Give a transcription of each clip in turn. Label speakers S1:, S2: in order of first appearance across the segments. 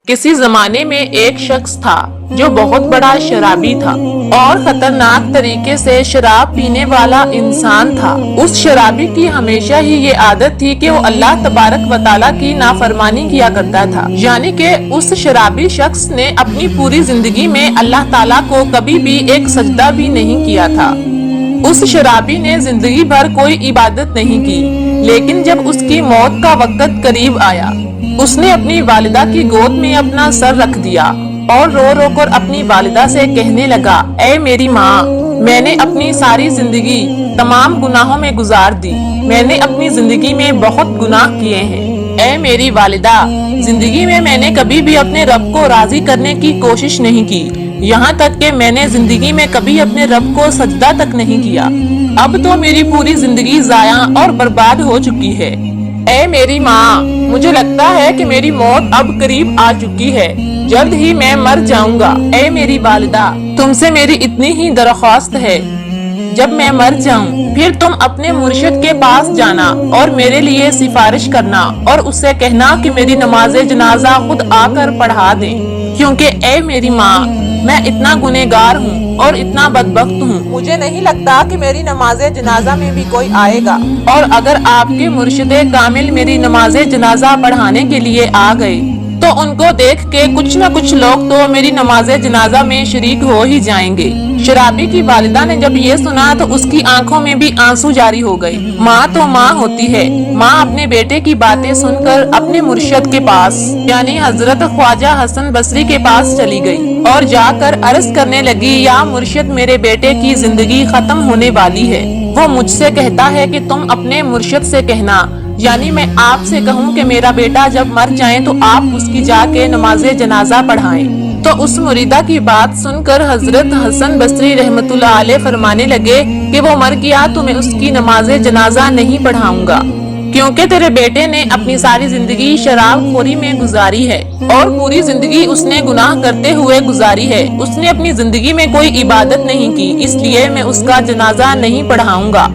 S1: किसी जमाने में एक शख्स था जो बहुत बड़ा शराबी था और खतरनाक तरीके से शराब पीने वाला इंसान था। उस शराबी की हमेशा ही ये आदत थी कि वो अल्लाह तबारक व तआला की नाफरमानी किया करता था। यानी कि उस शराबी शख्स ने अपनी पूरी जिंदगी में अल्लाह ताला को कभी भी एक सजदा भी नहीं किया था। उस शराबी ने जिंदगी भर कोई इबादत नहीं की, लेकिन जब उसकी मौत का वक्त करीब आया, उसने अपनी वालिदा की गोद में अपना सर रख दिया और रो रो कर अपनी वालिदा से कहने लगा, ऐ मेरी माँ, मैंने अपनी सारी जिंदगी तमाम गुनाहों में गुजार दी। मैंने अपनी जिंदगी में बहुत गुनाह किए हैं। ऐ मेरी वालिदा, जिंदगी में मैंने कभी भी अपने रब को राजी करने की कोशिश नहीं की, यहाँ तक कि मैंने जिंदगी में कभी अपने रब को सजदा तक नहीं किया। अब तो मेरी पूरी जिंदगी जाया और बर्बाद हो चुकी है। ऐ मेरी माँ, मुझे लगता है कि मेरी मौत अब करीब आ चुकी है, जल्द ही मैं मर जाऊंगा। ऐ मेरी वालिदा, तुमसे मेरी इतनी ही दरख्वास्त है, जब मैं मर जाऊं फिर तुम अपने मुर्शिद के पास जाना और मेरे लिए सिफारिश करना और उससे कहना कि मेरी नमाज जनाजा खुद आकर पढ़ा दे, क्योंकि ऐ मेरी माँ, मैं इतना गुनहगार हूँ और इतना बदबख्त हूँ, मुझे नहीं लगता कि मेरी नमाज जनाजा में भी कोई आएगा। और अगर आपके मुर्शिद कामिल मेरी नमाज जनाजा पढ़ाने के लिए आ गए तो उनको देख के कुछ न कुछ लोग तो मेरी नमाज जनाजा में शरीक हो ही जाएंगे। शराबी की वालिदा ने जब ये सुना तो उसकी आंखों में भी आंसू जारी हो गए। माँ तो माँ होती है। माँ अपने बेटे की बातें सुनकर अपने मुर्शिद के पास यानी हजरत ख्वाजा हसन बसरी के पास चली गई और जाकर अर्ज करने लगी, या मुर्शिद, मेरे बेटे की जिंदगी खत्म होने वाली है। वो मुझसे कहता है कि तुम अपने मुर्शिद से कहना, यानी मैं आपसे कहूँ कि मेरा बेटा जब मर जाए तो आप उसकी जाके नमाज जनाजा पढ़ाएं। तो उस मुरीदा की बात सुनकर हजरत हसन बसरी रहमतुल्लाह अलैह फरमाने लगे कि वो मर गया तो मैं उसकी नमाज जनाजा नहीं पढ़ाऊंगा, क्योंकि तेरे बेटे ने अपनी सारी जिंदगी शराब खोरी में गुजारी है और पूरी जिंदगी उसने गुनाह करते हुए गुजारी है। उसने अपनी जिंदगी में कोई इबादत नहीं की, इसलिए मैं उसका जनाजा नहीं पढ़ाऊंगा।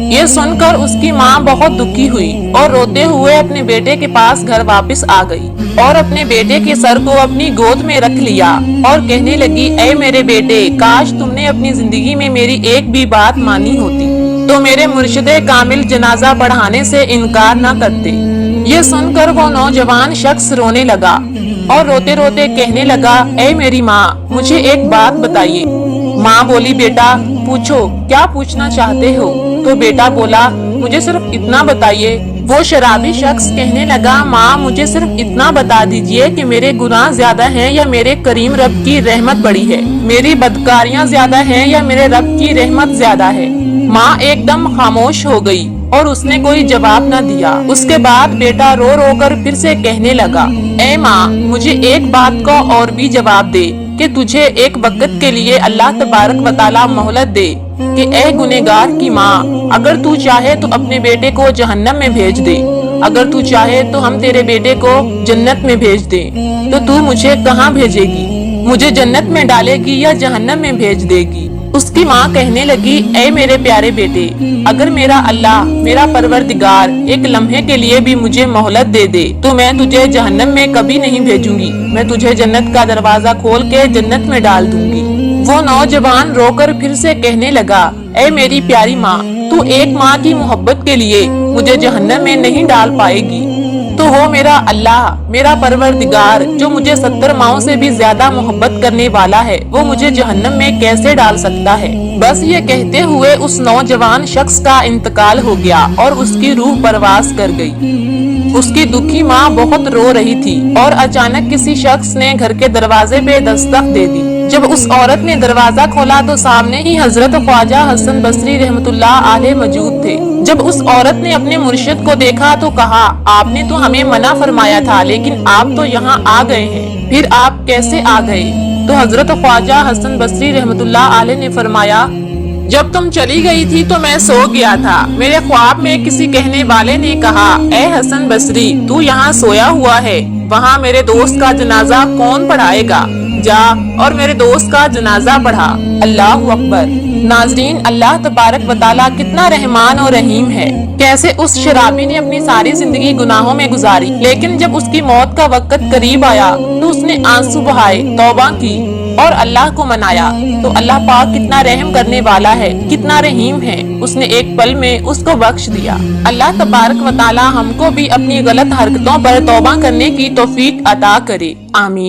S1: ये सुनकर उसकी माँ बहुत दुखी हुई और रोते हुए अपने बेटे के पास घर वापस आ गई और अपने बेटे के सर को अपनी गोद में रख लिया और कहने लगी, ऐ मेरे बेटे, काश तुमने अपनी जिंदगी में मेरी एक भी बात मानी होती तो मेरे मुर्शिद कामिल जनाजा पढ़ाने से इनकार न करते। ये सुनकर वो नौजवान शख्स रोने लगा और रोते रोते कहने लगा, ऐ मेरी माँ, मुझे एक बात बताइए। माँ बोली, बेटा पूछो, क्या पूछना चाहते हो? तो बेटा बोला, मुझे सिर्फ इतना बताइए। वो शराबी शख्स कहने लगा, माँ, मुझे सिर्फ इतना बता दीजिए कि मेरे गुनाह ज्यादा हैं या मेरे करीम रब की रहमत बड़ी है, मेरी बदकारियाँ ज्यादा हैं या मेरे रब की रहमत ज्यादा है। माँ एकदम खामोश हो गई और उसने कोई जवाब न दिया। उसके बाद बेटा रो रो कर फिर से कहने लगा, ऐ माँ, मुझे एक बात का और भी जवाब दे कि तुझे एक वक्त के लिए अल्लाह तबारक व तआला मोहलत दे कि ऐ गुनहगार की माँ, अगर तू चाहे तो अपने बेटे को जहन्नम में भेज दे, अगर तू चाहे तो हम तेरे बेटे को जन्नत में भेज दे, तो तू मुझे कहाँ भेजेगी? मुझे जन्नत में डालेगी या जहन्नम में भेज देगी? उसकी माँ कहने लगी, ऐ मेरे प्यारे बेटे, अगर मेरा अल्लाह, मेरा परवरदिगार एक लम्हे के लिए भी मुझे मोहलत दे दे तो मैं तुझे जहन्नम में कभी नहीं भेजूंगी, मैं तुझे जन्नत का दरवाजा खोल के जन्नत में डाल दूंगी। वो नौजवान रोकर फिर से कहने लगा, ऐ मेरी प्यारी माँ, तू एक माँ की मोहब्बत के लिए मुझे जहन्नम में नहीं डाल पाएगी, तो वो मेरा अल्लाह, मेरा परवरदिगार जो मुझे 70 माओं से भी ज्यादा मोहब्बत करने वाला है, वो मुझे जहन्नम में कैसे डाल सकता है? बस ये कहते हुए उस नौजवान शख्स का इंतकाल हो गया और उसकी रूह परवास कर गई। उसकी दुखी माँ बहुत रो रही थी और अचानक किसी शख्स ने घर के दरवाजे पे दस्तक दे दी। जब उस औरत ने दरवाजा खोला तो सामने ही हजरत ख्वाजा हसन बसरी रहमतुल्लाह अलैह मौजूद थे। जब उस औरत ने अपने मुर्शिद को देखा तो कहा, आपने तो हमें मना फरमाया था, लेकिन आप तो यहाँ आ गए हैं, फिर आप कैसे आ गए? तो हजरत ख्वाजा हसन बसरी रहमतुल्लाह अलैह ने फरमाया, जब तुम चली गई थी तो मैं सो गया था। मेरे ख्वाब में किसी कहने वाले ने कहा, ऐ हसन बसरी, तू यहाँ सोया हुआ है, वहाँ मेरे दोस्त का जनाजा कौन पढ़ाएगा? जा और मेरे दोस्त का जनाजा पढ़ा। अल्लाहु अकबर। ناظرین، اللہ تبارک و تعالیٰ کتنا رحمان اور رحیم ہے۔ کیسے اس شرابی نے اپنی ساری زندگی گناہوں میں گزاری، لیکن جب اس کی موت کا وقت قریب آیا تو اس نے آنسو بہائے، توبہ کی اور اللہ کو منایا۔ تو اللہ پاک کتنا رحم کرنے والا ہے، کتنا رحیم ہے، اس نے ایک پل میں اس کو بخش دیا۔ اللہ تبارک و تعالیٰ ہم کو بھی اپنی غلط حرکتوں پر توبہ کرنے کی توفیق عطا کرے، آمین۔